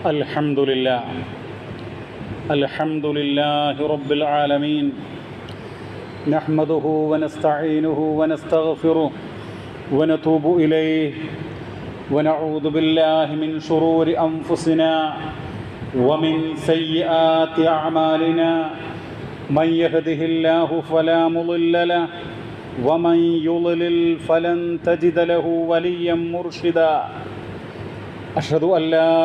الحمد لله رب العالمين نحمده ونستعينه ونستغفره ونتوب إليه ونعوذ بالله من شرور أنفسنا ومن سيئات أعمالنا من يهده الله فلا مضل له ومن يضلل فلن تجد له وليا مرشدا أشهد أن لا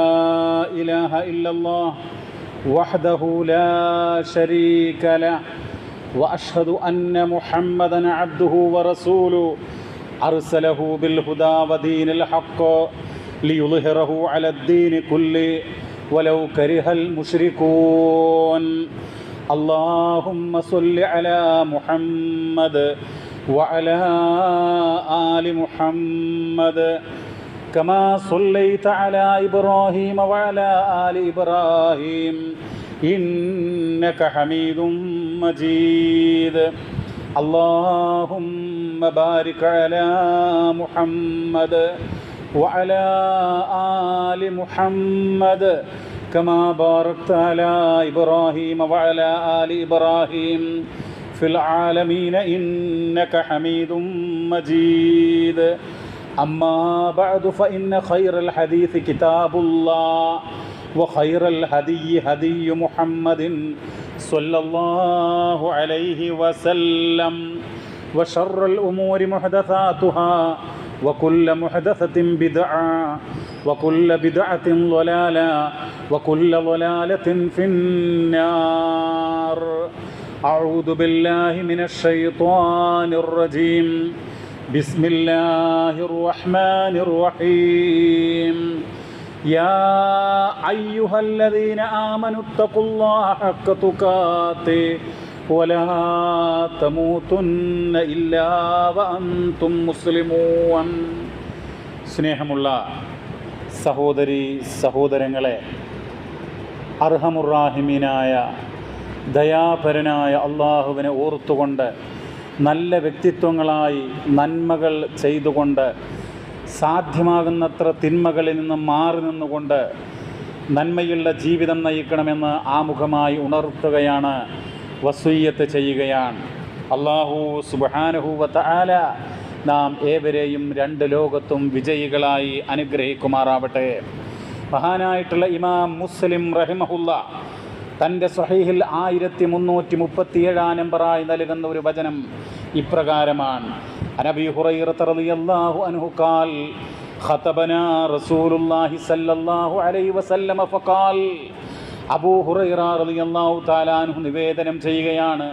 إله إلا الله وحده لا شريك له وأشهد أن محمدا عبده ورسوله أرسله بالهدى ودين الحق ليظهره على الدين كله ولو كره المشركون اللهم صل على محمد وعلى آل محمد كما صليت على إبراهيم وعلى آل إبراهيم إنك حميد مجيد اللهم بارك على محمد وعلى آل محمد كما باركت على إبراهيم وعلى آل إبراهيم في العالمين إنك حميد مجيد أما بعد فإن خير الحديث كتاب الله وخير الهدي هدي محمد صلى الله عليه وسلم وشر الأمور محدثاتها وكل محدثة بدعة وكل بدعة ضلالة وكل ضلالة في النار أعوذ بالله من الشيطان الرجيم بسم الله الرحمن الرحيم يا أيها الذين آمنوا اتقوا الله حق تقاته ولا تموتن إلا وأنتم مسلمون സ്നേഹമുള്ള സഹോദരി സഹോദരങ്ങളെ, അർഹമുറാഹിമീനായ ദയാപരനായ അള്ളാഹുവിനെ ഓർത്തുകൊണ്ട് നല്ല വ്യക്തിത്വങ്ങളായി നന്മകൾ ചെയ്തുകൊണ്ട് സാധ്യമാകുന്നത്ര തിന്മകളിൽ നിന്ന് മാറി നിന്നുകൊണ്ട് നന്മയുള്ള ജീവിതം നയിക്കണമെന്ന് ആമുഖമായി ഉണർത്തുകയാണ്, വസിയ്യത്ത് ചെയ്യുകയാണ്. അല്ലാഹു സുബ്ഹാനഹു വ തആല നാം ഏവരെയും രണ്ട് ലോകത്തും വിജയികളായി അനുഗ്രഹിക്കുമാറാവട്ടെ. മഹാനായിട്ടുള്ള ഇമാം മുസ്ലിം റഹിമഹുല്ലാ തൻ്റെ സ്വഹീഹിൽ 1337 നമ്പറായി നൽകുന്ന ഒരു വചനം ഇപ്രകാരമാണ്: അനബി ഹുറൈറ റളിയല്ലാഹു അൻഹു ഖാൽ ഖതബനാ റസൂലുള്ളാഹി സ്വല്ലല്ലാഹു അലൈഹി വസല്ലം ഫഖാൽ. അബൂ ഹുറൈറ റളിയല്ലാഹു തആല അൻഹു നിവേദനം ചെയ്യുകയാണ്,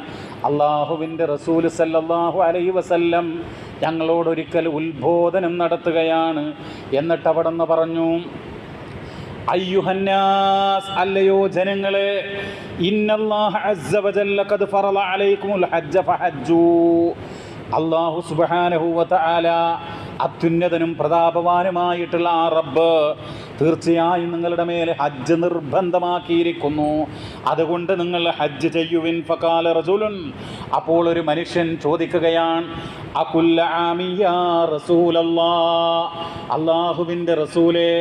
അല്ലാഹുവിൻ്റെ റസൂൽ സല്ലല്ലാഹു അലൈഹി വസല്ലം ഞങ്ങളോടൊരിക്കൽ ഉത്ബോധനം നടത്തുകയാണ്. എന്നിട്ട് അവിടുന്ന് പറഞ്ഞു, അയ്യുഹന്നാസ്, അല്ലയോ ജനങ്ങളെ, ഇന്നല്ലാഹ അസ്സ വജല്ല ഖദ് ഫറള അലൈക്കുമുൽ ഹജ്ജ ഫഹജ്ജൂ. അല്ലാഹു സുബ്ഹാനഹു വ തആല അത്യുന്നതനും പ്രതാപവാനുമായിട്ടുള്ള ആ റബ്ബ് തീർച്ചയായും നിങ്ങളുടെ മേലെ ഹജ്ജ് നിർബന്ധമാക്കിയിരിക്കുന്നു, അതുകൊണ്ട് നിങ്ങൾ ഹജ്ജ് ചെയ്യുവിൻ. ഫഖാല റജുലുൻ, അപ്പോൾ ഒരു മനുഷ്യൻ ചോദിക്കുകയാണ്, അകുല്ല ആമി യാ റസൂലല്ലാഹ്, അല്ലാഹുവിൻ്റെ റസൂലേ,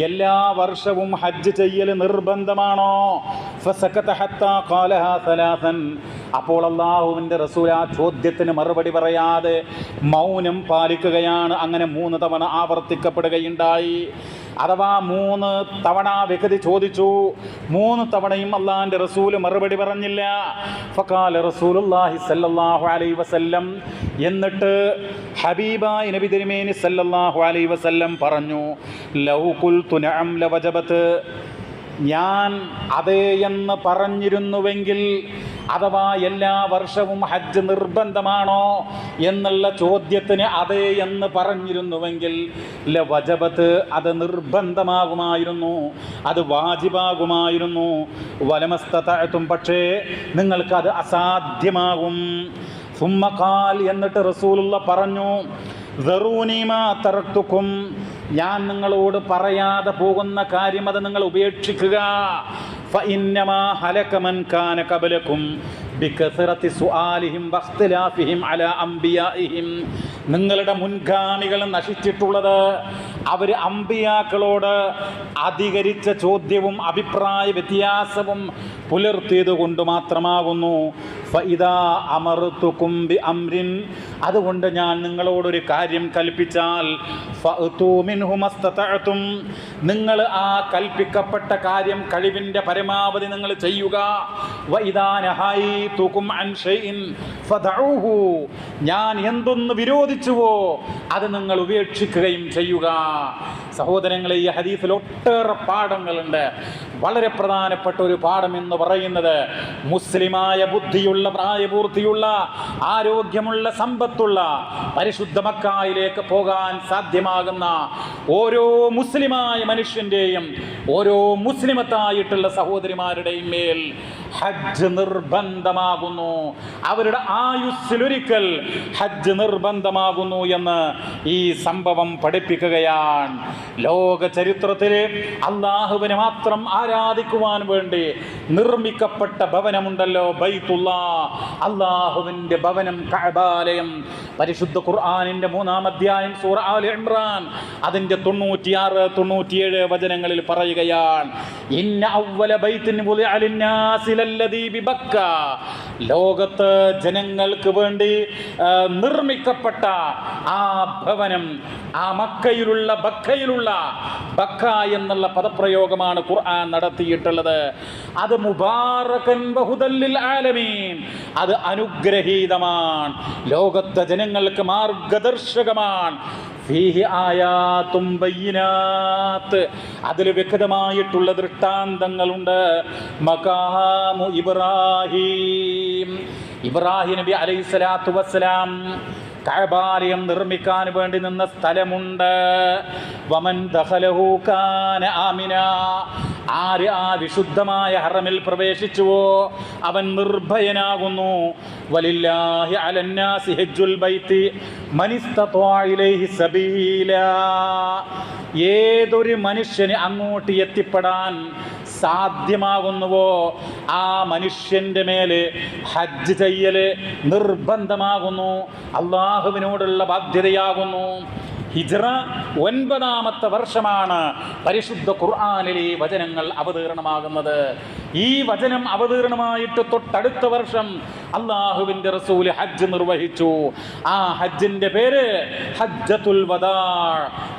എല്ലാ വർഷവും ഹജ്ജ് ചെയ്യൽ നിർബന്ധമാണോ? ഫസകത ഹത്താ ഖാലഹാ സലാസൻ, അപ്പോൾ അല്ലാഹുവിൻ്റെ റസൂൽ ആ ചോദ്യത്തിന് മറുപടി പറയാതെ മൗനം പാലിക്കുകയാണ്. അങ്ങനെ 3 തവണ ആവർത്തിക്കപ്പെടുകയുണ്ടായി. അഥവാ 3 തവണ വ്യക്തി ചോദിച്ചു, 3 തവണയും അല്ലാഹുവിൻ്റെ റസൂൽ മറുപടി പറഞ്ഞില്ല. ഫഖാല റസൂലുള്ളാഹി സ്വല്ലല്ലാഹു അലൈഹി വസല്ലം, എന്നിട്ട് ഹബീബായ നബി തിരുമേനി സല്ലല്ലാഹു അലൈഹി വസല്ലം പറഞ്ഞു, ലൗ ഖുൽതു നഅം ലവജബത്, ഞാൻ അതേ എന്ന് പറഞ്ഞിരുന്നുവെങ്കിൽ, അഥവാ എല്ലാ വർഷവും ഹജ്ജ് നിർബന്ധമാണോ എന്നുള്ള ചോദ്യത്തിന് അതേ എന്ന് പറഞ്ഞിരുന്നുവെങ്കിൽ ലവജബത്ത്, അത് നിർബന്ധമാകുമായിരുന്നു, അത് വാജിബാകുമായിരുന്നു. വലമസ്തതഅതും, പക്ഷേ നിങ്ങൾക്കത് അസാധ്യമാകും. സുമ്മ ഖാൽ, എന്നിട്ട് റസൂലുള്ള പറഞ്ഞു, ദറൂനി മാ തറക്തുക്കും, ഞാൻ നിങ്ങളോട് പറയാതെ പോകുന്ന കാര്യം അത് നിങ്ങൾ ഉപേക്ഷിക്കുക. ഫഇന്നമാ ഹലക മൻ കാന ഖബലകും ബികസറത്തി സുആലിഹിം വഖ്തിലാഫിഹിം അലാ അംബിയാഇഹിം, നിങ്ങളുടെ മുൻഗാമികൾ നശിച്ചിട്ടുള്ളത് അവർ അമ്പിയാക്കളോട് അധികരിച്ച ചോദ്യവും അഭിപ്രായ വ്യത്യാസവും പുലർത്തിയത് കൊണ്ട് മാത്രമാകുന്നു. ഫഇദാ അമർതുകും ബിഅംരിൻ, അതുകൊണ്ട് ഞാൻ നിങ്ങളോടൊരു കാര്യം കൽപ്പിച്ചാൽ ഫഅ്തൂ മിൻഹു മസ്തതഅതും, നിങ്ങൾ ആ കൽപ്പിക്കപ്പെട്ട കാര്യം കഴിവിൻ്റെ പരമാവധി നിങ്ങൾ ചെയ്യുക. വഇദാ നഹൈതുകും അൻ ഷൈഇൻ ഫദഊഹു, ഞാൻ എന്തൊന്ന് വിരോധിച്ചുവോ അത് നിങ്ങൾ ഉപേക്ഷിക്കുകയും ചെയ്യുക. സഹോദരങ്ങളെ, ഈ ഹദീസിൽ ഒട്ടേറെ പാഠങ്ങളുണ്ട്. വളരെ പ്രധാനപ്പെട്ട ഒരു പാഠം എന്ന് പറയുന്നത് മുസ്ലിമായ ബുദ്ധിയുള്ള, പ്രായപൂർത്തിയുള്ള, ആരോഗ്യമുള്ള, സമ്പത്തുള്ള പരിശുദ്ധ മക്കയിലേക്ക് പോകാൻ സാധ്യമാകുന്ന ഓരോ മുസ്ലിമായ മനുഷ്യൻ്റെയും, ഓരോ മുസ്ലിമത്തായിട്ടുള്ള സഹോദരിമാരുടെയും മേൽ ഹജ്ജ് നിർബന്ധമാകുന്നു. അവരുടെ ആയുസ്സിലൊരിക്കൽ ഹജ്ജ് നിർബന്ധമാകുന്നു എന്ന് ഈ സംഭവം പഠിപ്പിക്കുകയാണ്. ലോക ചരിത്രത്തിലെ അള്ളാഹുവിനെ മാത്രം ആരാധിക്കുവാൻ വേണ്ടി നിർമ്മിക്കപ്പെട്ട ഭവനമുണ്ടല്ലോ, ബൈത്തുല്ലാ, അള്ളാഹുവിൻ്റെ ഭവനം, കഅബാലയം. പരിശുദ്ധ ഖുർആനിൻ്റെ 3-ാം അധ്യായം സൂറ ആൽ ഇംറാൻ അതിൻ്റെ 96, 97 വചനങ്ങളിൽ പറയുകയാണ്, ഇന്ന അവ്വല ബൈത്തിൻ വുദിഅ ലിന്നാസി ലല്ലദീ ബിബക്ക, ലോകത്ത് ജനങ്ങൾക്ക് വേണ്ടി നിർമ്മിക്കപ്പെട്ട ആ ഭവനം, ആ മക്കയിലുള്ള, ബക്കയിലുള്ള, ബക്ക എന്നുള്ള പദപ്രയോഗമാണ് ഖുർആൻ നടത്തിയിട്ടുള്ളത്. അത് മുബാറകൻ വഹുദൽ ലിൽ ആലമീൻ, അത് അനുഗ്രഹീതമാണ്, ലോകത്തെ ജനങ്ങൾക്ക് മാർഗദർശകമാണ്. ഫീഹി ആയാതും ബയ്യിനാത്ത്, അതിൽ വ്യക്തമായിട്ടുള്ള ദൃഷ്ടാന്തങ്ങളുണ്ട്. മഖാമു ഇബ്രാഹിം, ഇബ്രാഹിം നബി അലൈഹിസ്സലാത്തു വസ്സലാം കഅബാലയം നിർമ്മിക്കാൻ വേണ്ടി നിന്ന സ്ഥലമുണ്ട്. വമൻ ദഖലഹു കാന ആമിന, ആര് ആ വിശുദ്ധമായ ഹറമിൽ പ്രവേശിച്ചുവോ അവൻ നിർഭയനാകുന്നു. വലില്ലാഹി അലന്നാസി ഹജ്ജുൽ ബൈത്തി മനിസ്തത്വഅ ഇലൈഹി സബീല, ഏതൊരു മനുഷ്യന് അങ്ങോട്ട് എത്തിപ്പെടാൻ സാധ്യമാകുന്നുവോ ആ മനുഷ്യൻ്റെ മേല് ഹജ്ജ് ചെയ്യല് നിർബന്ധമാകുന്നു, അള്ളാഹുവിനോടുള്ള ബാധ്യതയാകുന്നു. ഹിജ്റ 9-ാമത്തെ വർഷമാണ് പരിശുദ്ധ ഖുർആനിലെ ഈ വചനങ്ങൾ അവതീർണമാകുന്നത്. ഈ വചനം അവതീർണമായിട്ട് തൊട്ടടുത്ത വർഷം അള്ളാഹുവിൻ്റെ റസൂല് ഹജ്ജ് നിർവഹിച്ചു. ആ ഹജ്ജിൻ്റെ പേര് ഹജ്ജത്തുൽ വദാ,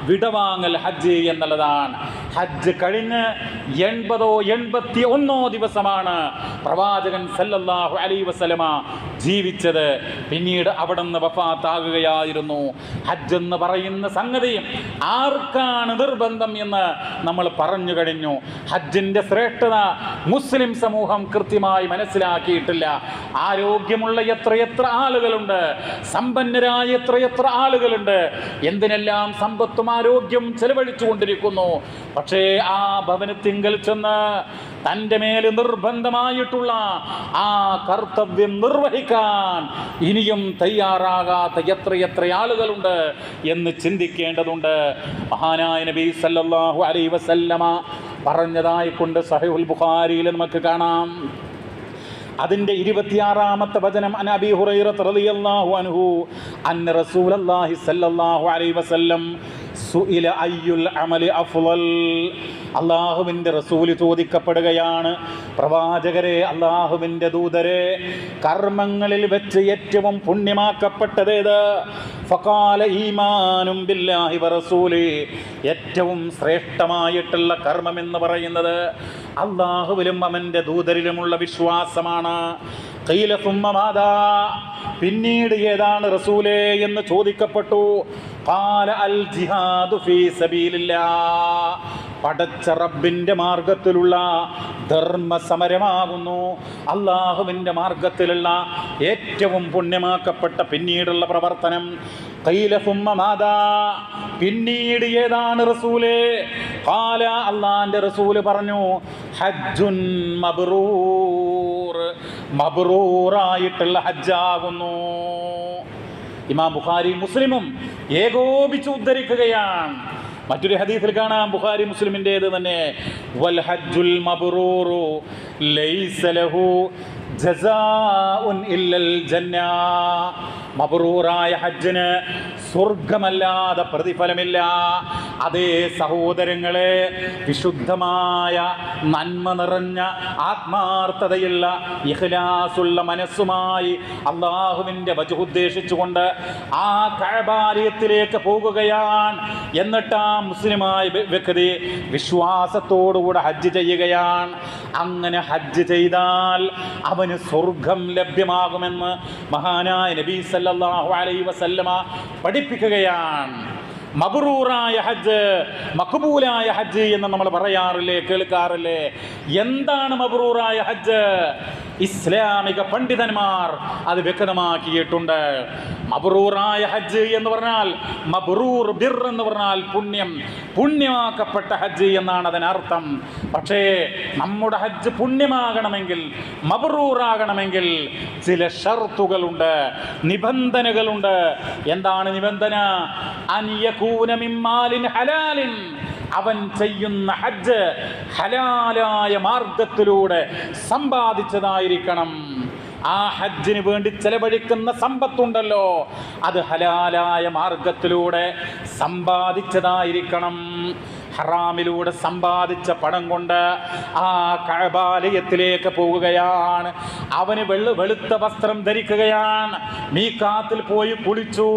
വിടവാങ്ങൽ ഹജ്ജ് എന്നുള്ളതാണ്. ഹജ്ജ് കഴിഞ്ഞ് 80-ഓ 81-ഓ ദിവസമാണ് പ്രവാചകൻ സല്ലല്ലാഹു അലൈഹി വസല്ലമ ജീവിച്ചത്. പിന്നീട് അവിടെ നിന്ന് വഫാത്താകുകയായിരുന്നു. ഹജ്ജ് എന്ന് പറയുന്ന സംഗതി ആർക്കാണ് നിർബന്ധം എന്ന് നമ്മൾ പറഞ്ഞു കഴിഞ്ഞു. ഹജ്ജിൻ്റെ ശ്രേഷ്ഠത മുസ്ലിം സമൂഹം കൃത്യമായി മനസ്സിലാക്കിയിട്ടില്ല. ആരോഗ്യമുള്ള എത്രയെത്ര ആളുകളുണ്ട്, സമ്പന്നരായ എത്രയെത്ര ആളുകളുണ്ട്, എന്തിനെല്ലാം സമ്പത്തും ആരോഗ്യം ചെലവഴിച്ചു കൊണ്ടിരിക്കുന്നു. പക്ഷേ ആ ഭവനത്തിങ്കൽ ചെന്ന് തൻ്റെ മേൽ നിർബന്ധമായിട്ടുള്ള ആ കർത്തവ്യം നിർവഹിക്കാൻ ഇനിയും തയ്യാറാകാത്ത എത്രയെത്ര ആളുകളുണ്ട് എന്ന് ചിന്തിക്കേണ്ടതുണ്ട്. മഹാനായ നബി സല്ലല്ലാഹു അലൈഹി വസല്ലമ പറഞ്ഞതായിക്കൊണ്ട് സഹീഹുൽ ബുഖാരിയിൽ നമുക്ക് കാണാം. അതിൻ്റെ 26-ാമത്തെ വചനം, അൻ അബീ ഹുറൈറ റളിയല്ലാഹു അൻഹു അന്ന റസൂലല്ലാഹി സല്ലല്ലാഹു അലൈഹി വസല്ലം സുഇല അയ്യുൽ അമലി അഫ്ളൽ, അള്ളാഹുവിൻ്റെ റസൂല് ചോദിക്കപ്പെടുകയാണ്, പ്രവാചകരെ, അള്ളാഹുവിൻ്റെ ദൂതരെ, കർമ്മങ്ങളിൽ വെച്ച് ഏറ്റവും പുണ്യമാക്കപ്പെട്ടതേത്? ഫഖാല ഈമാനും ബില്ലാഹി വറസൂലി, ഏറ്റവും ശ്രേഷ്ഠമായിട്ടുള്ള കർമ്മം എന്ന് പറയുന്നത് അള്ളാഹുവിലും അവൻ്റെ ദൂതരിലുമുള്ള വിശ്വാസമാണ്. ഖീല സുമ്മ മാദാ, പിന്നീട് ഏതാണ് റസൂലേ എന്ന് ചോദിക്കപ്പെട്ടു. ഖാല അൽ ജിഹാദു ഫീ സബീലില്ലാഹ്, പടച്ച റബ്ബിൻ്റെ മാർഗത്തിലുള്ള ധർമ്മസമരമാകുന്നു അള്ളാഹുവിൻ്റെ മാർഗത്തിലുള്ള ഏറ്റവും പുണ്യമാക്കപ്പെട്ട പിന്നീടുള്ള പ്രവർത്തനം. ഖീല സുമ്മ മാദാ, പിന്നീട് ഏതാണ് റസൂലേ? ഖാല, അള്ളാഹിൻ്റെ റസൂല് പറഞ്ഞു, ഹജ്ജുൻ മബ്റൂർ, മബ്റൂറായിട്ടുള്ള ഹജ്ജാകുന്നു. ഇമാം ബുഖാരി മുസ്ലിമും ഏകോപിച്ച് ഉദ്ധരിക്കുകയാണ്. മറ്റൊരു ഹദീസിൽ കാണാം, ബുഖാരി മുസ്ലിമിൻ്റേത് തന്നെ, വൽ ഹജ്ജുൽ മബ്റൂറു ലൈസ ലഹു ജസാഉൻ ഇല്ലൽ ജന്ന, മബ്റൂറായ ഹജ്ജിന് സ്വർഗമല്ലാതെ പ്രതിഫലമില്ല. അതേ സഹോദരങ്ങളെ, വിശുദ്ധമായ നന്മ നിറഞ്ഞ ആത്മാർത്ഥതയുള്ള ഇഖ്ലാസുള്ള മനസ്സുമായി അള്ളാഹുവിൻ്റെ വജ്ഹ് ഉദ്ദേശിച്ചുകൊണ്ട് ആ കഅബാലയത്തിലേക്ക് പോകുകയാണ്. എന്നിട്ട് ആ മുസ്ലിമായ വ്യക്തി വിശ്വാസത്തോടുകൂടെ ഹജ്ജ് ചെയ്യുകയാണ്. അങ്ങനെ ഹജ്ജ് ചെയ്താൽ അവന് സ്വർഗം ലഭ്യമാകുമെന്ന് മഹാനായ നബി സല്ലല്ലാഹു അലൈഹി വസല്ലമ പഠിപ്പിക്കുകയാണ്. മബ്റൂറായ ഹജ്ജ്, മഖ്ബൂലായ ഹജ്ജ് എന്ന് നമ്മൾ പറയാറില്ലേ, കേൾക്കാറില്ലേ? എന്താണ് മബ്റൂറായ ഹജ്ജ്? ഇസ്ലാമിക പണ്ഡിതന്മാർ അത് വ്യക്തമാക്കിയിട്ടുണ്ട്. മബ്റൂറായ ഹജ്ജ് എന്ന് പറഞ്ഞാൽ, മബ്റൂർ ബിർ എന്ന് പറഞ്ഞാൽ പുണ്യം, പുണ്യമാക്കപ്പെട്ട ഹജ്ജ് എന്നാണ് അതിനർത്ഥം. പക്ഷേ നമ്മുടെ ഹജ്ജ് പുണ്യമാകണമെങ്കിൽ, മബ്റൂറാകണമെങ്കിൽ ചില ഷർത്തുകളുണ്ട്, നിബന്ധനകളുണ്ട്. എന്താണ് നിബന്ധന? അൻയകൂന മിൻ മാലിൻ ഹലാലിൻ, അവൻ ചെയ്യുന്ന ഹജ്ജ് ഹലാലായ മാർഗത്തിലൂടെ സമ്പാദിച്ചതായിരിക്കണം. ആ ഹജ്ജിന് വേണ്ടി ചെലവഴിക്കുന്ന സമ്പത്തുണ്ടല്ലോ, അത് ഹലാലായ മാർഗത്തിലൂടെ സമ്പാദിച്ചതായിരിക്കണം. ഹറാമിലൂടെ സമ്പാദിച്ച പണം കൊണ്ട് ആ കഅബാലയത്തിലേക്ക് പോകുകയാണ്. അവന് വെളുത്ത വസ്ത്രം ധരിക്കുകയാണ്. മീഖാത്തിൽ പോയി കുളിച്ചു.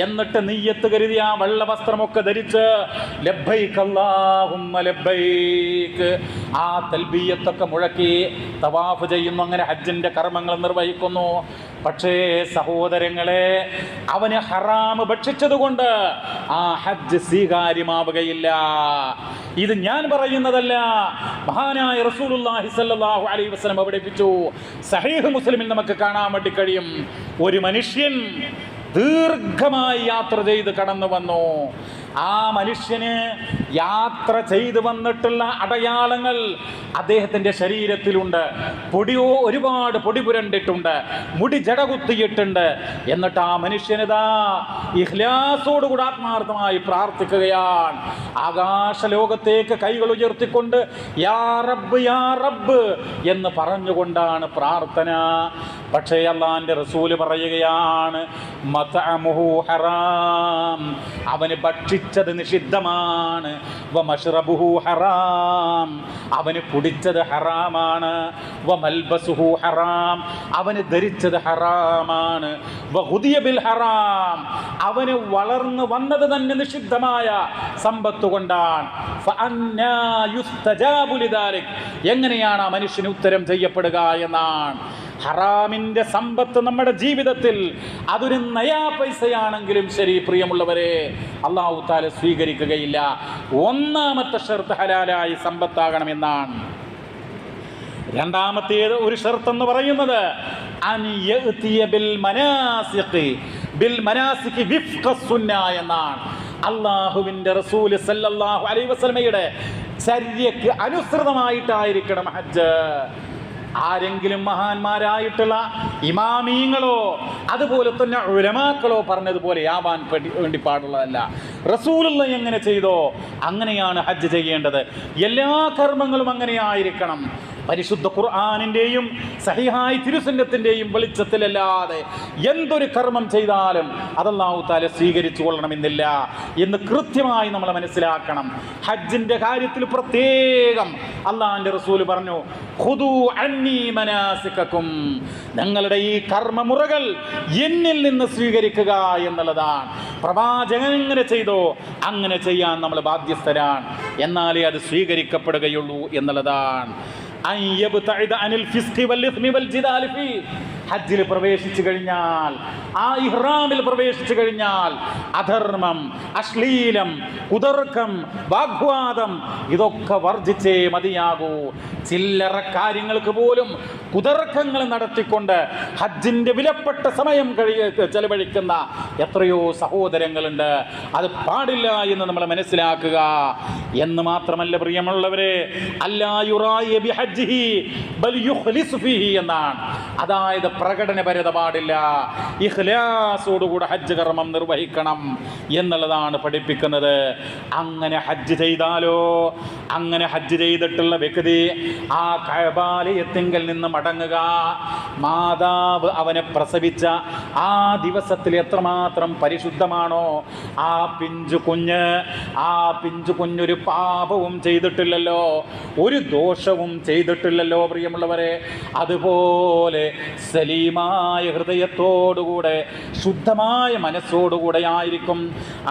എന്നിട്ട് നിയ്യത്ത് കരുതി ആ വെള്ള വസ്ത്രമൊക്കെ ധരിച്ച് ലബ്ബൈക് അല്ലാഹുമ്മ ലബ്ബൈക്, ആ തൽബിയത്തൊക്കെ മുഴക്കി തവാഫ് ചെയ്യുന്നു. അങ്ങനെ ഹജ്ജിൻ്റെ കർമ്മങ്ങൾ നിർവഹിക്കുന്നു. പക്ഷേ സഹോദരങ്ങളെ, അവന് ഹറാം ഭക്ഷിച്ചതുകൊണ്ട് ആ ഹജ്ജ് സ്വീകാര്യമാവുകയില്ല. ഇത് ഞാൻ പറയുന്നതല്ല, മഹാനായ റസൂലുള്ളാഹി സ്വല്ലല്ലാഹു അലൈഹി വസല്ലം പഠിപ്പിച്ചു. സഹീഹ് മുസ്ലിമിൽ നമുക്ക് കാണാൻ വേണ്ടി കഴിയും. ഒരു മനുഷ്യൻ ദീർഘമായി യാത്ര ചെയ്ത് കടന്നു വന്നു. ആ മനുഷ്യന് യാത്ര ചെയ്തു വന്നിട്ടുള്ള അടയാളങ്ങൾ അദ്ദേഹത്തിൻ്റെ ശരീരത്തിലുണ്ട്. ഒരുപാട് പൊടി പുരണ്ടിട്ടുണ്ട്, മുടി ജട കുത്തിയിട്ടുണ്ട്. എന്നിട്ട് ആ മനുഷ്യനിതാ ഇഖ്ലാസോടുകൂടി ആത്മാർത്ഥമായി പ്രാർത്ഥിക്കുകയാണ്. ആകാശലോകത്തേക്ക് കൈകൾ ഉയർത്തിക്കൊണ്ട് യാ റബ്ബ് യാ റബ്ബ് എന്ന് പറഞ്ഞുകൊണ്ടാണ് പ്രാർത്ഥന. പക്ഷേ അല്ലാഹുവിൻ്റെ റസൂല് പറയുകയാണ്, മത്അമുഹു ഹറാം, അവന് ഭക്ഷിച്ചത് നിഷിദ്ധമാണ്. വമശ്റബുഹു ഹറാം, അവന് കുടിച്ചത് ഹറാമാണ്. വമൽബസുഹു ഹറാം, അവന് ധരിച്ചത് ഹറാമാണ്. വഹുദിയ ബിൽ ഹറാം, അവന് വളർന്നു വന്നത് തന്നെ നിഷിദ്ധമായ സമ്പത്ത് കൊണ്ടാണ്. ഫഅന്നാ യുസ്തജാബു ലിദാലിക്, എങ്ങനെയാണ് ആ മനുഷ്യന് ഉത്തരം ചെയ്യപ്പെടുക എന്നാണ്. ഹറാമിൻ്റെ സമ്പത്ത് നമ്മുടെ ജീവിതത്തിൽ അതൊരു നയാ പൈസയാണെങ്കിലും ശരി, പ്രിയമുള്ളവരെ, അല്ലാഹു തആല സ്വീകരിക്കുകയില്ല. ഒന്നാമത്തെ ഷർത്ത് ഹലാലായി സമ്പത്താകണമെന്നാണ്. രണ്ടാമത്തേത് ഒരു ഷർത്ത് എന്ന് പറയുന്നത് അൻ യഅതിയ ബിൽ മനാസിക് വിഫ്ഖ സുന്ന എന്നാണ്. അല്ലാഹുവിൻ്റെ റസൂൽ സല്ലല്ലാഹു അലൈഹി വസല്ലമയുടെ ചര്യക്ക് അനുസൃതമായിട്ടായിരിക്കണം ഹജ്ജ്. ആരെങ്കിലും മഹാന്മാരായിട്ടുള്ള ഇമാമീങ്ങളോ അതുപോലെ തന്നെ ഉലമാക്കളോ പറഞ്ഞതുപോലെ ആവാൻ വേണ്ടി പാടുള്ളതല്ല. റസൂലുള്ള എങ്ങനെ ചെയ്തോ അങ്ങനെയാണ് ഹജ്ജ് ചെയ്യേണ്ടത്. എല്ലാ കർമ്മങ്ങളും അങ്ങനെയായിരിക്കണം. പരിശുദ്ധ ഖുർആനിൻ്റെയും സഹിഹായ തിരുസുന്നത്തിൻ്റെയും വെളിച്ചത്തിലല്ലാതെ എന്തൊരു കർമ്മം ചെയ്താലും അത് അല്ലാഹു തആല സ്വീകരിച്ചു കൊള്ളണമെന്നില്ല എന്ന് കൃത്യമായി നമ്മൾ മനസ്സിലാക്കണം. ഹജ്ജിൻ്റെ കാര്യത്തിൽ പ്രത്യേകം അല്ലാഹുവിൻ്റെ റസൂൽ പറഞ്ഞു, ഖുദൂ അന്നീ മനാസികക്കും, നിങ്ങളുടെ ഈ കർമ്മമുറകൾ എന്നിൽ നിന്ന് സ്വീകരിക്കുക എന്നുള്ളതാണ്. പ്രവാചകൻ എങ്ങനെ ചെയ്തോ അങ്ങനെ ചെയ്യാൻ നമ്മൾ ബാധ്യസ്ഥരാണ്. എന്നാലേ അത് സ്വീകരിക്കപ്പെടുകയുള്ളൂ എന്നുള്ളതാണ്. ഹജ്ജിൽ പ്രവേശിച്ചു കഴിഞ്ഞാൽ, ആ ഇഹ്റാമിൽ പ്രവേശിച്ചു കഴിഞ്ഞാൽ അധർമ്മം, അശ്ലീലം, കുതർക്കം, വാഗ്വാദം ഇതൊക്കെ വർജിച്ചേ മതിയാകൂ. ചില്ലറ കാര്യങ്ങൾക്ക് പോലും കുതർക്കങ്ങൾ നടത്തിക്കൊണ്ട് ഹജ്ജിൻ്റെ വിലപ്പെട്ട സമയം ചെലവഴിക്കുന്ന എത്രയോ സഹോദരങ്ങളുണ്ട്. അത് പാടില്ല എന്ന് നമ്മൾ മനസ്സിലാക്കുക. എന്ന് മാത്രമല്ല പ്രിയമുള്ളവരെ, അല്ലാ യുറായ ബിഹജ്ജിഹി ബൽ യുഖ്ലിസു ഫീഹി എന്നാണ്. അതായത് പ്രകടനപരത പാടില്ല. ഇഖ്ലാസോടുകൂടെ ഹജ്ജ് കർമ്മം നിർവഹിക്കണം എന്നുള്ളതാണ് പഠിപ്പിക്കുന്നത്. അങ്ങനെ ഹജ്ജ് ചെയ്താലോ, അങ്ങനെ ഹജ്ജ് ചെയ്തിട്ടുള്ള വ്യക്തി ആ കഅബാലയത്തിങ്കൽ നിന്ന് മടങ്ങുക, മാതാവ് അവനെ പ്രസവിച്ച ആ ദിവസത്തിൽ എത്രമാത്രം പരിശുദ്ധമാണോ ആ പിഞ്ചു കുഞ്ഞൊരു പാപവും ചെയ്തിട്ടില്ലല്ലോ, ഒരു ദോഷവും ചെയ്തിട്ടില്ലല്ലോ പ്രിയമുള്ളവരെ. അതുപോലെ സലീമായ ഹൃദയത്തോടുകൂടെ ശുദ്ധമായ മനസ്സോടുകൂടെ ആയിരിക്കും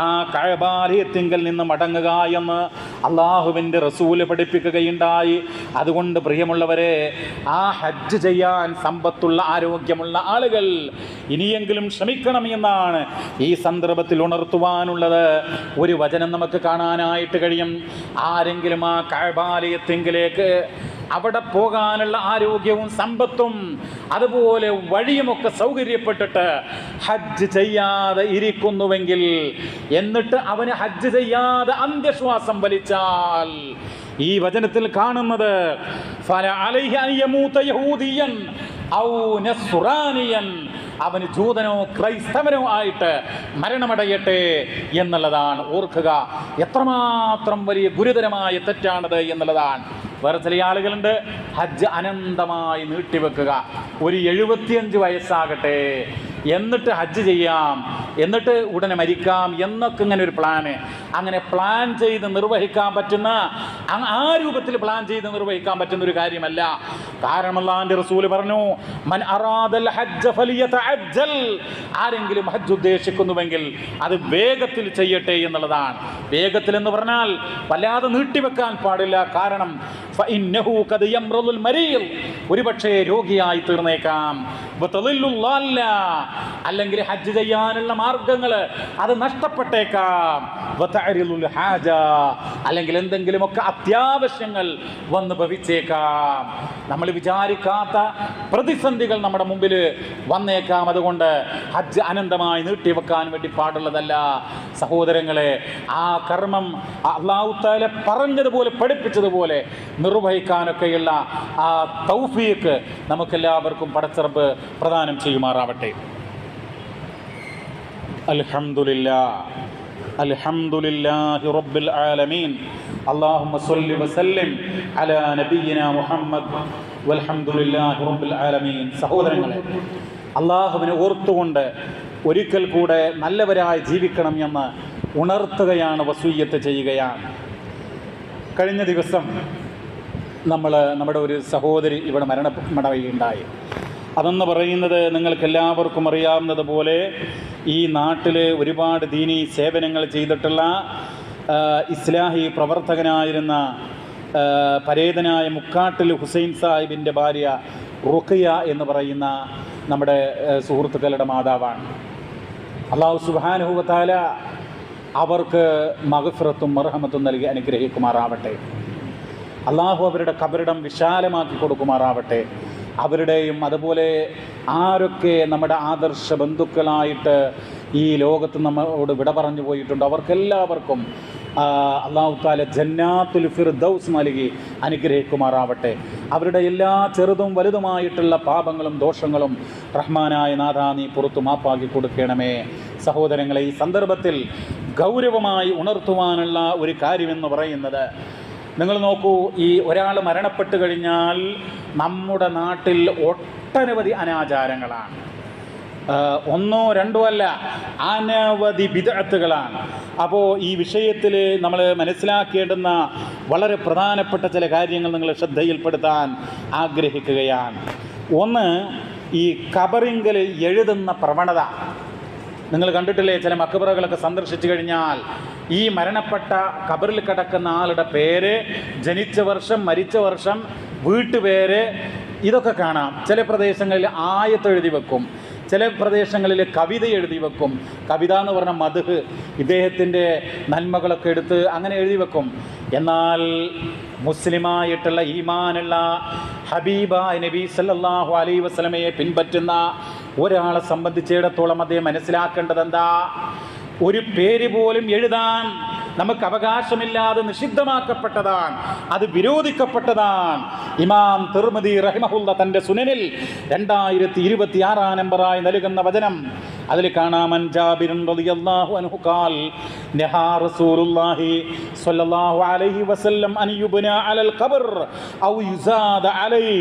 ആ കഅബാലയത്തിങ്കൽ നിന്ന് മടങ്ങുക എന്ന് അള്ളാഹുവിൻ്റെ റസൂല് പഠിപ്പിക്കുകയുണ്ടായി. അതുകൊണ്ട് പ്രിയമുള്ളവരെ, ആ ഹജ്ജ് ചെയ്യാൻ സമ്പത്തുള്ള ആരോഗ്യമുള്ള ആളുകൾ ഇനിയെങ്കിലും ശ്രമിക്കണം എന്നാണ് ഈ സന്ദർഭത്തിൽ ഉണർത്തുവാനുള്ളത്. ഒരു വചനം നമുക്ക് കാണാനായിട്ട് കഴിയും. ആരെങ്കിലും ആ കഅബാലയത്തിങ്കിലേക്ക് അവിടെ പോകാനുള്ള ആരോഗ്യവും സമ്പത്തും അതുപോലെ വഴിയുമൊക്കെ സൗകര്യപ്പെട്ടിട്ട് ഹജ്ജ് ചെയ്യാതെ ഇരിക്കുന്നുവെങ്കിൽ, എന്നിട്ട് അവന് ഹജ്ജ് ചെയ്യാതെ അന്ത്യശ്വാസം വലിച്ചാൽ, ഈ വചനത്തിൽ കാണുന്നത് അവന് ജൂതനോ ക്രൈസ്തവനോ ആയിട്ട് മരണമടയട്ടെ എന്നുള്ളതാണ്. ഓർക്കുക, എത്രമാത്രം വലിയ ഗുരുതരമായ തെറ്റാണത് എന്നുള്ളതാണ്. വേറെ ചില ആളുകളുണ്ട്, ഹജ്ജ് അനന്തമായി നീട്ടിവെക്കുക. ഒരു 75 വയസ്സാകട്ടെ, എന്നിട്ട് ഹജ്ജ് ചെയ്യാം, എന്നിട്ട് ഉടനെ മരിക്കാം എന്നൊക്കെ ഇങ്ങനെ ഒരു പ്ലാന്. അങ്ങനെ പ്ലാൻ ചെയ്ത് നിർവഹിക്കാൻ പറ്റുന്ന, ആ രൂപത്തിൽ പ്ലാൻ ചെയ്ത് നിർവഹിക്കാൻ പറ്റുന്ന ഒരു കാര്യമല്ല. കാരണം അല്ലാഹുവിൻ്റെ റസൂല് പറഞ്ഞു, മൻ അറാദൽ ഹജ്ജ ഫലിയതഅജ്ജൽ, ആരെങ്കിലും ഹജ്ജ് ഉദ്ദേശിക്കുന്നുവെങ്കിൽ അത് വേഗത്തിൽ ചെയ്യട്ടെ എന്നുള്ളതാണ്. വേഗത്തിൽ എന്ന് പറഞ്ഞാൽ വല്ലാതെ നീട്ടിവെക്കാൻ പാടില്ല. കാരണം ഫഇന്നഹു ഖദ് യംറദുൽ മരീൽ, ഒരുപക്ഷേ രോഗിയായി തീർന്നേക്കാം. വതളില്ലുല്ലാല്ല, അല്ലെങ്കിൽ ഹജ്ജ് ചെയ്യാനുള്ള മാർഗങ്ങൾ അത് നഷ്ടപ്പെട്ടേക്കാം. വതഅരിലുൽ ഹാജ, അല്ലെങ്കിൽ എന്തെങ്കിലുമൊക്കെ അത്യാവശ്യങ്ങൾ വന്ന് ഭവിച്ചേക്കാം. നമ്മൾ വിചാരിക്കാത്ത പ്രതിസന്ധികൾ നമ്മുടെ മുമ്പിൽ വന്നേക്കാം. അതുകൊണ്ട് ഹജ്ജ് അനന്തമായി നീട്ടിവെക്കാൻ വേണ്ടി പാടുള്ളതല്ല സഹോദരങ്ങളെ. ആ കർമ്മം അല്ലാഹു തആല പറഞ്ഞതുപോലെ പഠിപ്പിച്ചതുപോലെ നിർവഹിക്കാനൊക്കെയുള്ള ആ തൗഫീഖ് നമുക്കെല്ലാവർക്കും പടച്ചറബ് പ്രദാനം ചെയ്യുമാറാവട്ടെ. അൽഹംദുലില്ലാഹി റബ്ബിൽ ആലമീൻ. അല്ലാഹുമ്മ സ്വല്ലി വസല്ലിം അലാ നബിയിനാ മുഹമ്മദ് വൽഹംദുലില്ലാഹി റബ്ബിൽ ആലമീൻ. സഹോദരങ്ങളെ, അല്ലാഹുവിനെ ഓർത്തുകൊണ്ട് ഒരിക്കൽ കൂടെ നല്ലവരായി ജീവിക്കണം എന്ന് ഉണർത്തുകയാണ്, വസൂയത്ത് ചെയ്യുകയാണ്. കഴിഞ്ഞ ദിവസം നമ്മുടെ ഒരു സഹോദരി ഇവിടെ മരണമടയുകയുണ്ടായി. അതെന്ന് പറയുന്നത് നിങ്ങൾക്കെല്ലാവർക്കും അറിയാവുന്നതുപോലെ ഈ നാട്ടിൽ ഒരുപാട് ദീനീ സേവനങ്ങൾ ചെയ്തിട്ടുള്ള ഇസ്ലാഹി പ്രവർത്തകനായിരുന്ന പരേതനായ മുക്കാട്ടിൽ ഹുസൈൻ സാഹിബിൻ്റെ ഭാര്യ റുഖിയ എന്ന് പറയുന്ന നമ്മുടെ സുഹൃത്തുക്കളുടെ മാതാവാണ്. അല്ലാഹു സുബ്ഹാനഹു വ തആല അവർക്ക് മഗ്ഫിറത്തും മർഹമത്തും നൽകി അനുഗ്രഹിക്കുമാറാവട്ടെ. അള്ളാഹു അവരുടെ ഖബറിടം വിശാലമാക്കി കൊടുക്കുമാറാവട്ടെ. അവരുടെയും അതുപോലെ ആരൊക്കെ നമ്മുടെ ആദർശ ബന്ധുക്കളായിട്ട് ഈ ലോകത്ത് നമ്മളോട് വിട പറഞ്ഞു പോയിട്ടുണ്ട്, അവർക്കെല്ലാവർക്കും അല്ലാഹു തആല ജന്നാത്തുൽ ഫിർദൗസ് നൽകി അനുഗ്രഹിക്കുമാറാവട്ടെ. അവരുടെ എല്ലാ ചെറുതും വലുതുമായിട്ടുള്ള പാപങ്ങളും ദോഷങ്ങളും റഹ്മാനായ നാഥാ നീ പുറത്തു മാപ്പാക്കി കൊടുക്കണമേ. സഹോദരങ്ങളെ, ഈ സന്ദർഭത്തിൽ ഗൗരവമായി ഉണർത്തുവാനുള്ള ഒരു കാര്യമെന്ന് പറയുന്നത്, നിങ്ങൾ നോക്കൂ, ഈ ഒരാൾ മരണപ്പെട്ട് കഴിഞ്ഞാൽ നമ്മുടെ നാട്ടിൽ ഒട്ടനവധി അനാചാരങ്ങളാണ്. ഒന്നോ രണ്ടോ അല്ല, അനവധി ബിദ്അത്തുകളാണ്. അപ്പോൾ ഈ വിഷയത്തിൽ നമ്മൾ മനസ്സിലാക്കേണ്ടുന്ന വളരെ പ്രധാനപ്പെട്ട ചില കാര്യങ്ങൾ നിങ്ങൾ ശ്രദ്ധയിൽപ്പെടുത്താൻ ആഗ്രഹിക്കുകയാണ്. ഒന്ന്, ഈ ഖബറിങ്കൽ എഴുതുന്ന പ്രവണത നിങ്ങൾ കണ്ടിട്ടില്ലേ? ചില മക്ബറകളൊക്കെ സന്ദർശിച്ചു കഴിഞ്ഞാൽ ഈ മരണപ്പെട്ട ഖബറിൽ കിടക്കുന്ന ആളുടെ പേര്, ജനിച്ച വർഷം, മരിച്ച വർഷം, വീട്ടുപേര്, ഇതൊക്കെ കാണാം. ചില പ്രദേശങ്ങളിൽ ആയത്ത് എഴുതി വെക്കും, ചില പ്രദേശങ്ങളിൽ കവിത എഴുതി വെക്കും. കവിത എന്ന് പറഞ്ഞാൽ മദ്ഹ്, ഇദ്ദേഹത്തിൻ്റെ നന്മകളൊക്കെ എടുത്ത് അങ്ങനെ എഴുതി വെക്കും. എന്നാൽ മുസ്ലിമായിട്ടുള്ള ഈമാനുള്ള ഹബീബായ നബി സല്ലല്ലാഹു അലൈഹി വസല്ലമയെ പിൻപറ്റുന്ന ഒരാളെ സംബന്ധിച്ചിടത്തോളം അദ്ദേഹം മനസ്സിലാക്കേണ്ടത് എന്താ? ഒരു പേര് പോലും എഴുതാൻ നമുക്ക് അവകാശമില്ലാതെ നിഷിദ്ധമാക്കപ്പെട്ടതാണ്, അത് വിരോധിക്കപ്പെട്ടതാണ്. ഇമാം തിർമിദി റഹിമഹുല്ല തന്റെ സുനനിൽ 2026 നമ്പറായി നൽകുന്ന വചനം അതിൽ കാണാം, അൻ ജാബിർ റളിയല്ലാഹു അൻഹു ഖാൽ നഹാ റസൂലുള്ളാഹി സ്വല്ലല്ലാഹു അലൈഹി വസല്ലം അൻ യുബ്ന അലൽ ഖബർ ഔ യുസാദ അലൈഹി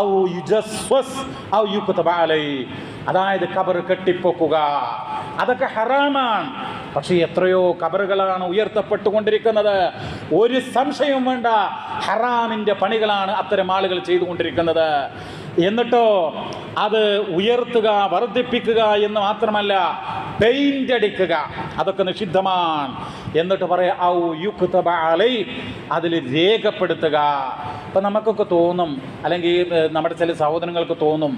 ഔ യുജസ്വസ് ഔ യുക്തബ അലൈഹി. അതായത് ഖബർ കെട്ടിപ്പൊക്കുക അതൊക്കെ ഹറാമാണ്. പക്ഷേ എത്രയോ ഖബറുകളാണ് ഉയർത്തപ്പെട്ടുകൊണ്ടിരിക്കുന്നത്. ഒരു സംശയവും വേണ്ട, ഹറാമിൻ്റെ പണികളാണ് അത്തരം ആളുകൾ ചെയ്തുകൊണ്ടിരിക്കുന്നത്. എന്നിട്ടോ അത് ഉയർത്തുക, വർദ്ധിപ്പിക്കുക എന്ന് മാത്രമല്ല, പെയിന്റ് അടിക്കുക, അതൊക്കെ നിഷിദ്ധമാണ്. എന്നിട്ട് പറയാം ഔ യുക്തബ അലൈഹി, അതിൽ രേഖപ്പെടുത്തുക. അപ്പം നമുക്കൊക്കെ തോന്നും, അല്ലെങ്കിൽ നമ്മുടെ ചില സഹോദരങ്ങൾക്ക് തോന്നും,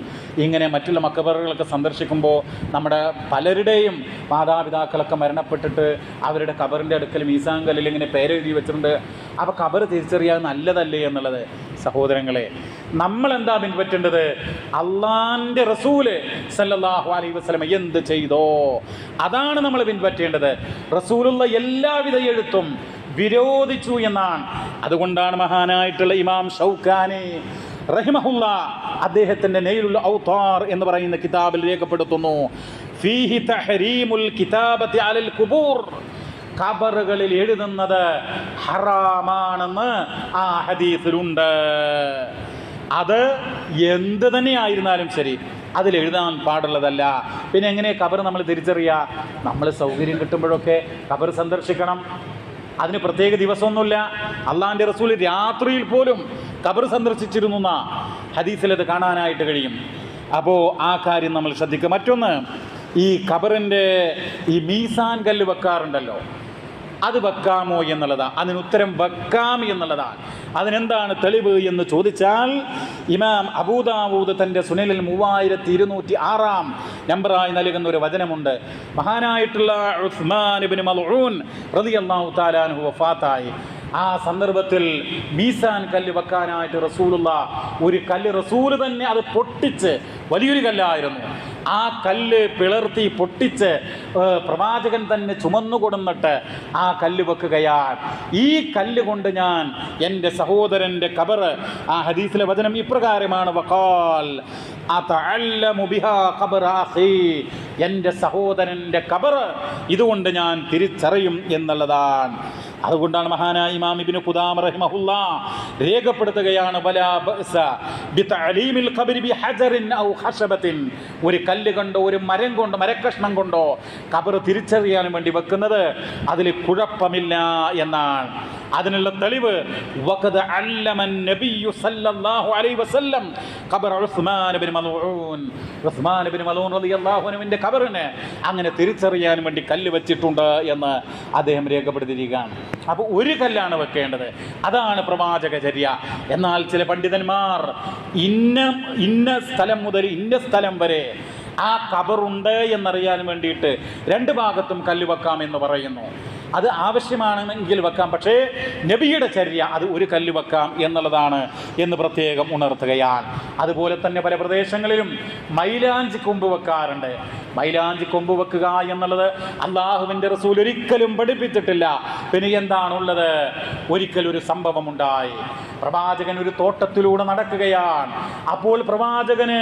ഇങ്ങനെ മറ്റുള്ള മക്കബറുകളൊക്കെ സന്ദർശിക്കുമ്പോൾ നമ്മുടെ പലരുടെയും മാതാപിതാക്കളൊക്കെ മരണപ്പെട്ടിട്ട് അവരുടെ ഖബറിൻ്റെ അടുക്കൽ മീസാൻ കല്ലിൽ ഇങ്ങനെ പേരെഴുതി വെച്ചിട്ടുണ്ട്. അപ്പോൾ ഖബർ തിരിച്ചറിയാൻ നല്ലതല്ലേ എന്നുള്ളത്. സഹോദരങ്ങളെ, നമ്മളെന്താ പിൻപറ്റേണ്ടത്? അള്ളാൻ്റെ റസൂല് സല്ലല്ലാഹു അലൈഹി വസല്ലം എന്ത് ചെയ്തോ അതാണ് നമ്മൾ പിൻപറ്റേണ്ടത്. റസൂലുള്ള എല്ലാവിധ എഴുത്തും വിരോധിച്ചു എന്നാണ്. അതുകൊണ്ടാണ് മഹാനായിട്ടുള്ള ഇമാം ഷൗക്കാനി റഹിമഹുല്ല അദ്ദേഹത്തിൻ്റെ നെയ്ലുൽ ഔതാർ എന്ന് പറയുന്ന കിതാബിൽ രേഖപ്പെടുത്തുന്നു, ഫീഹി തഹരീമുൽ കിതാബത്തി അലൽ ഖുബൂർ, ഖബറുകളിൽ എഴുതുന്നത് ഹറാമാണെന്ന് ആ ഹദീസിലുണ്ട്. അത് എന്ത് തന്നെയായിരുന്നാലും ശരി, അതിലെഴുതാൻ പാടുള്ളതല്ല. പിന്നെ എങ്ങനെ ഖബർ നമ്മൾ തിരിച്ചറിയുക? നമ്മൾ സൗകര്യം കിട്ടുമ്പോഴൊക്കെ ഖബർ സന്ദർശിക്കണം. അതിന് പ്രത്യേക ദിവസമൊന്നുമില്ല. അള്ളാഹിൻ്റെ റസൂൽ രാത്രിയിൽ പോലും ഖബർ സന്ദർശിച്ചിരുന്നു എന്ന ഹദീസിലത് കാണാനായിട്ട് കഴിയും. അപ്പോൾ ആ കാര്യം നമ്മൾ ശ്രദ്ധിക്കുക. മറ്റൊന്ന്, ഈ ഖബറിൻ്റെ ഈ മീസാൻ കല്ല് വെക്കാറുണ്ടല്ലോ, അത് വെക്കാമോ എന്നുള്ളതാണ്. അതിനുത്തരം വെക്കാം എന്നുള്ളതാണ്. അതിനെന്താണ് തെളിവ് എന്ന് ചോദിച്ചാൽ, ഇമാം അബൂദാവൂദ് തൻ്റെ സുനനിൽ 3206 നമ്പറായി നൽകുന്ന ഒരു വചനമുണ്ട്. മഹാനായിട്ടുള്ള ഉസ്മാൻ ഇബ്നു മൽഊൻ റളിയല്ലാഹു തആല അൻഹു വഫാത്തായി. ആ സന്ദർഭത്തിൽ മീസാൻ കല്ല് വെക്കാനായിട്ട് റസൂലുള്ള ഒരു കല്ല്, റസൂല് തന്നെ അത് പൊട്ടിച്ച്, വലിയൊരു കല്ലായിരുന്നു, ആ കല്ല് പിളർത്തി പൊട്ടിച്ച് പ്രവാചകൻ തന്നെ ചുമന്നുകൊടുന്നിട്ട് ആ കല്ല് വെക്കുകയാണ്. ഈ കല്ല് കൊണ്ട് ഞാൻ എൻ്റെ സഹോദരൻ്റെ ഖബർ, ആ ഹദീസിലെ വചനം ഇപ്രകാരമാണ്, വഖാൽ അതഅല്ലമു ബിഹാ ഖബറ അഖീ, എൻ്റെ സഹോദരൻ്റെ ഖബർ ഇതുകൊണ്ട് ഞാൻ തിരിച്ചറിയും എന്നുള്ളതാണ്. അതുകൊണ്ടാണ് മഹാനായ ഇമാം ഇബ്നു ഖുദാമ റഹിമഹുല്ലാ രേഖപ്പെടുത്തുകയാണ്, വലാ ബഅസ ബിതഅലീമിൽ ഖബരി ബിഹജറിൻ ഔ ഖശബത്തിൻ, ഒരു കല്ല് കൊണ്ടോ ഒരു മരം കൊണ്ടോ മരക്കഷ്ണം കൊണ്ടോ ഖബർ തിരിച്ചറിയാൻ വേണ്ടി വെക്കുന്നത് അതിൽ കുഴപ്പമില്ല എന്നാണ്. അതിനുള്ള തെളിവ് വഖദ അല്ലമൻ നബിയ്യു സല്ലല്ലാഹു അലൈഹി വസല്ലം ഖബർ ഉസ്മാൻ ഇബ്നു മൽഊൻ, ഉസ്മാൻ ഇബ്നു മൽഊൻ റളിയല്ലാഹു അൻഹുവിൻ്റെ ഖബറിനെ അങ്ങനെ തിരിച്ചറിയാൻ വേണ്ടി കല്ല് വെച്ചിട്ടുണ്ട് എന്ന് അദ്ദേഹം രേഖപ്പെടുത്തിയിരിക്കുകയാണ്. അപ്പോൾ ഒരു കല്ലാണ് വെക്കേണ്ടത്, അതാണ് പ്രവാചകചര്യ. എന്നാൽ ചില പണ്ഡിതന്മാർ ഇന്ന സ്ഥലം മുതൽ ഇന്ന സ്ഥലം വരെ ആ ഖബറുണ്ട് എന്നറിയാൻ വേണ്ടിയിട്ട് 2 ഭാഗത്തും കല്ല് വെക്കാം എന്ന് പറയുന്നു. അത് ആവശ്യമാണെങ്കിൽ വെക്കാം, പക്ഷേ നബിയുടെ ചര്യ അത് ഒരു കല്ല് വെക്കാം എന്നുള്ളതാണ് എന്ന് പ്രത്യേകം ഉണർത്തുകയാണ്. അതുപോലെ തന്നെ പല പ്രദേശങ്ങളിലും മൈലാഞ്ചി കൊമ്പ് വെക്കാറുണ്ട്. മൈലാഞ്ചി കൊമ്പ് വെക്കുക എന്നുള്ളത് അള്ളാഹുവിൻ്റെ റസൂൽ ഒരിക്കലും പഠിപ്പിച്ചിട്ടില്ല. പിന്നെ എന്താണുള്ളത്? ഒരിക്കലൊരു സംഭവമുണ്ടായി. പ്രവാചകൻ ഒരു തോട്ടത്തിലൂടെ നടക്കുകയാണ്. അപ്പോൾ പ്രവാചകന്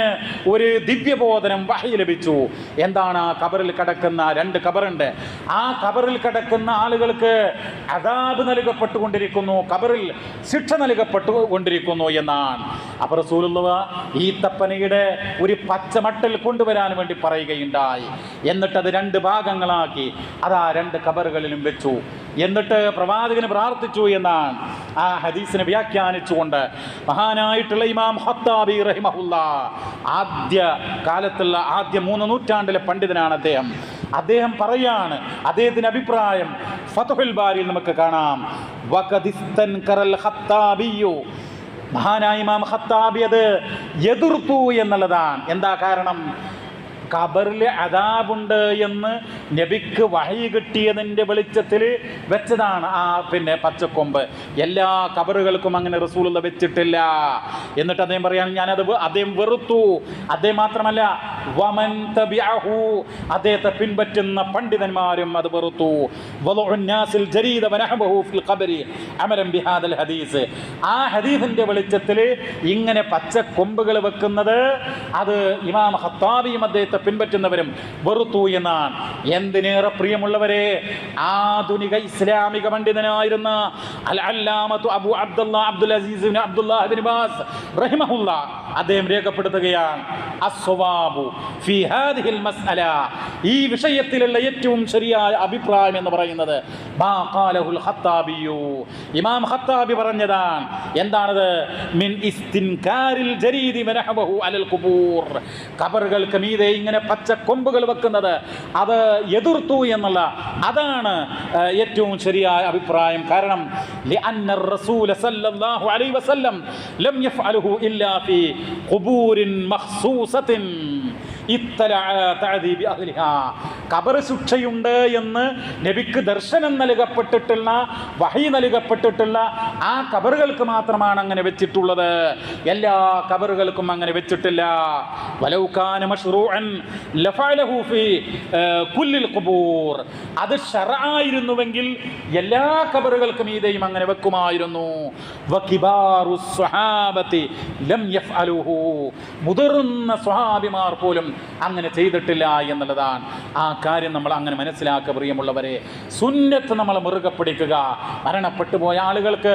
ഒരു ദിവ്യബോധനം വഹി ലഭിച്ചു. എന്താണ്? ആ ഖബറിൽ കിടക്കുന്ന 2 ഖബറുണ്ട്. ആ ഖബറിൽ കിടക്കുന്ന ആളുകൾക്ക് അദാബ് നൽകപ്പെട്ടുകൊണ്ടിരിക്കുന്നു, ഖബറിൽ ശിക്ഷ നൽകപ്പെട്ടുകൊണ്ടിരിക്കുന്നു എന്നാണ്. അപ്പോൾ റസൂലുള്ളാഹി ഈ തപ്പനയുടെ ഒരു പച്ചമട്ടൽ കൊണ്ടുവരാൻ വേണ്ടി പറയുകയുണ്ടായി. എന്നിട്ട് അത് 2 ഭാഗങ്ങളാക്കി അതാ 2 ഖബറുകളിലും വെച്ചു. എന്നിട്ട് പ്രവാചകന് പ്രാർത്ഥിച്ചു എന്നാണ് ആ ഹദീസിനെ വ്യാഖ്യാനിച്ചുകൊണ്ട് മഹാനായിട്ടുള്ള ഇമാം ഖത്താബി റഹിമഹുല്ലാ, ആദ്യ കാലത്തുള്ള ആദ്യ 3 നൂറ്റാണ്ടിലെ പണ്ഡിതനാണ് അദ്ദേഹം. അദ്ദേഹം പറയാണ്, അദ്ദേഹത്തിൻ്റെ അഭിപ്രായം ഫത്ഹുൽ ബാരിയിൽ നമുക്ക് കാണാം, വഖദിസ്തൻകറൽ ഖത്താബിയു, മഹാനായ ഇമാം ഖത്താബി അത് എതിർത്തു എന്നുള്ളതാണ്. എന്താ കാരണം? ഖബറിൽ അദാബുണ്ട് എന്ന് നബിക്ക് വഹി കിട്ടിയതിൻ്റെ വെളിച്ചത്തിൽ വെച്ചതാണ് ആ പച്ചക്കൊമ്പ്. എല്ലാ ഖബറുകൾക്കും അങ്ങനെ റസൂലുള്ള വെച്ചിട്ടില്ല. എന്നിട്ട് അദ്ദേഹം പറയാണ്, അദ്ദേഹം വെറുത്തു. അദ്ദേഹം മാത്രമല്ല വമൻ തബിഅഹു, അദ്ദേഹത്തെ പിൻപറ്റുന്ന പണ്ഡിതന്മാരും അത് വെറുത്തു. വദഉന്നാസിൽ ജരീദ വനഹബഹു ഫിൽ ഖബരി അമലൻ ബിഹാദൽ ഹദീസ്, ആ ഹദീസിന്റെ വെളിച്ചത്തിൽ ഇങ്ങനെ പച്ച കൊമ്പുകൾ വെക്കുന്നത് അത് ഇമാം ഖത്താബിയും അദ്ദേഹത്തെ പിൻപറ്റുന്നവരും വെറുത്തു എന്നാണ്. എന്തിനേറെ പ്രിയമുള്ളവരെ, ആധുനിക ഇസ്ലാമിക പണ്ഡിതനായിരുന്ന അൽ അല്ലാമത്തു അബു അബ്ദുല്ലാഹ് അബ്ദുൽ അസീസ് ഇബ്നു അബ്ദുല്ലാഹ് ഇബ്നു ബാസ് റഹിമഹുല്ലാഹ് അദ്ദേഹം രേഖപ്പെടുത്തുകയാണ്, അസ്സവാബു ഫീ ഹാദിഹിൽ മസ്അല, ഈ വിഷയത്തിലുള്ള ഏറ്റവും ശരിയായ അഭിപ്രായം എന്ന് പറയുന്നത് മാ ഖാലഹുൽ ഖത്താബിയു, ഇമാം ഖത്താബി പറഞ്ഞതാണ്. എന്താണത്? മിൻ ഇസ്തിൻകാരിൽ ജരീദി വനഹബഹു അലൽ ഖുബൂർ, ഖബറുകൾക്ക് മീതെ ഇങ്ങനെ പച്ച കൊമ്പുകൾ വെക്കുന്നത് അത് എതിർത്തു എന്നുള്ള അതാണ് ഏറ്റവും ശരിയായ അഭിപ്രായം. കാരണം ലിഅന്ന റസൂല സല്ലല്ലാഹു അലൈഹി വസല്ലം ലം യഫ്അലുഹു ഇല്ലാ ഫീ ഖുബൂരിൻ മഖ്സൂസത്തിൻ ഖബർ ശിക്ഷയുണ്ട് എന്ന് നബിക്ക് ദർശനം നൽകപ്പെട്ടിട്ടുള്ള, വഹി നൽകപ്പെട്ടിട്ടുള്ള ആ ഖബറുകൾക്ക് മാത്രമാണ് അങ്ങനെ വെച്ചിട്ടുള്ളത്, എല്ലാ ഖബറുകൾക്കും അങ്ങനെ വെച്ചിട്ടില്ല. വലൗ കാന മശ്റൂഅൻ ലഫഅലഹു ഫീ കുല്ലിൽ ഖുബൂർ, അത് ശർആയിരുന്നുവെങ്കിൽ എല്ലാ ഖബറുകൾക്കും മീതെയും അങ്ങനെ വെക്കുമായിരുന്നു. വകിബാറുസ് സ്വഹാബത്തി ലം യഫ്അലുഹു, മുതിർന്ന സ്വഹാബിമാർ പോലും അങ്ങനെ ചെയ്തിട്ടില്ല എന്നുള്ളതാണ്. ആ കാര്യം നമ്മൾ അങ്ങനെ മനസ്സിലാക്കുക പ്രിയമുള്ളവരെ. സുന്നത്ത് നമ്മൾ മുറുകെ പിടിക്കുക, മരണപ്പെട്ടു പോയ ആളുകൾക്ക്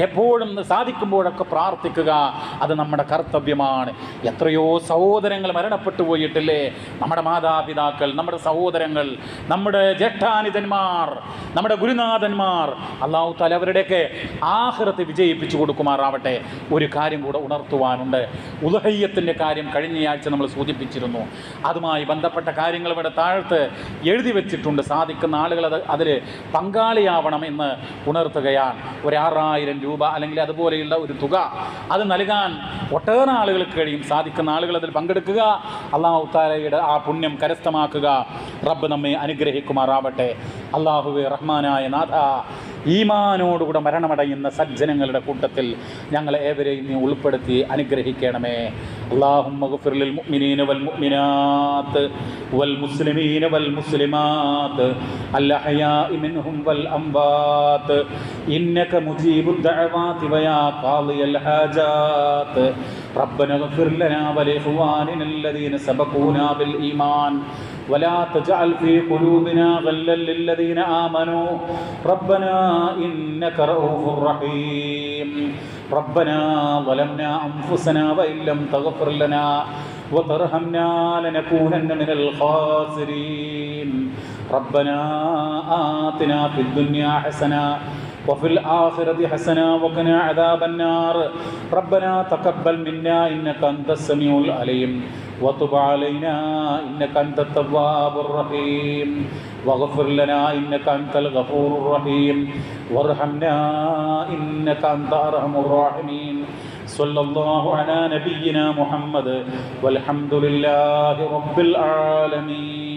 എപ്പോഴും സാധിക്കുമ്പോഴൊക്കെ പ്രാർത്ഥിക്കുക, അത് നമ്മുടെ കർത്തവ്യമാണ്. എത്രയോ സഹോദരങ്ങൾ മരണപ്പെട്ടു പോയിട്ടില്ലേ, നമ്മുടെ മാതാപിതാക്കൾ, നമ്മുടെ സഹോദരങ്ങൾ, നമ്മുടെ ജേഷ്ഠാനിധന്മാർ, നമ്മുടെ ഗുരുനാഥന്മാർ. അല്ലാഹു തആല അവരുടെയൊക്കെ ആഖിറത്ത് വിജയിപ്പിച്ചു കൊടുക്കുമാറാവട്ടെ. ഒരു കാര്യം കൂടെ ഉണർത്തുവാനുണ്ട്. ഉദ്ഹിയ്യത്തിൻ്റെ കാര്യം കഴിഞ്ഞയാഴ്ച നമ്മൾ സൂചിപ്പിച്ചിരുന്നു. അതുമായി ബന്ധപ്പെട്ട കാര്യങ്ങൾ ഇവിടെ താഴത്ത് എഴുതി വെച്ചിട്ടുണ്ട്. സാധിക്കുന്ന ആളുകൾ അതിൽ പങ്കാളിയാവണം എന്ന് ഉണർത്തുകയാണ്. ഒരു 6000 രൂപ അല്ലെങ്കിൽ അതുപോലെയുള്ള ഒരു തുക അത് നൽകാൻ ഒട്ടേറെ ആളുകൾക്ക് കഴിയും. സാധിക്കുന്ന ആളുകൾ അതിൽ പങ്കെടുക്കുക, അല്ലാഹു തആലയുടെ ആ പുണ്യം കരസ്ഥമാക്കുക. റബ്ബ് നമ്മെ അനുഗ്രഹിക്കുമാറാവട്ടെ. അല്ലാഹുവേ റഹ്മാനായ നാഥ, ഈമാനോടുകൂടെ മരണമടയുന്ന സജ്ജനങ്ങളുടെ കൂട്ടത്തിൽ ഞങ്ങളെ ഏവരെയും നീ ഉൾപ്പെടുത്തി അനുഗ്രഹിക്കണമേ. അല്ലാഹുമ്മ ഗ്ഫിർ ലിൽ മുഅ്മിനീന വൽ മുഅ്മിനാത്ത് വൽ മുസ്ലിമീന വൽ മുസ്ലിമാത്ത് അൽ അഹ്യാഇ മിൻഹും വൽ അംവാത്ത് ഇന്നക മുജീബുദ് ദഅവാതി വയാ ഖാദിയൽ ഹാജാത്ത്. റബ്ബന ഗ്ഫിർ ലനാ വലിഇഖ്വാനിന الذين سبقونا بالإيمان ولا تجعل في قلوبنا غلا للذين آمنوا ربنا إنك رؤوف رحيم. ربنا ظلمنا أنفسنا وإن لم تغفر لنا وترحمنا لنكونن من الخاسرين. ربنا آتنا في الدنيا حسنة وفي الآخرة حسنة وقنا عذاب النار. ربنا تقبل منا إنك أنت السميع العليم وتب علينا إنك أنت التواب الرحيم واغفر لنا إنك أنت الغفور الرحيم وارحمنا إنك أنت أرحم الراحمين. صلى الله على نبينا محمد والحمد لله رب العالمين.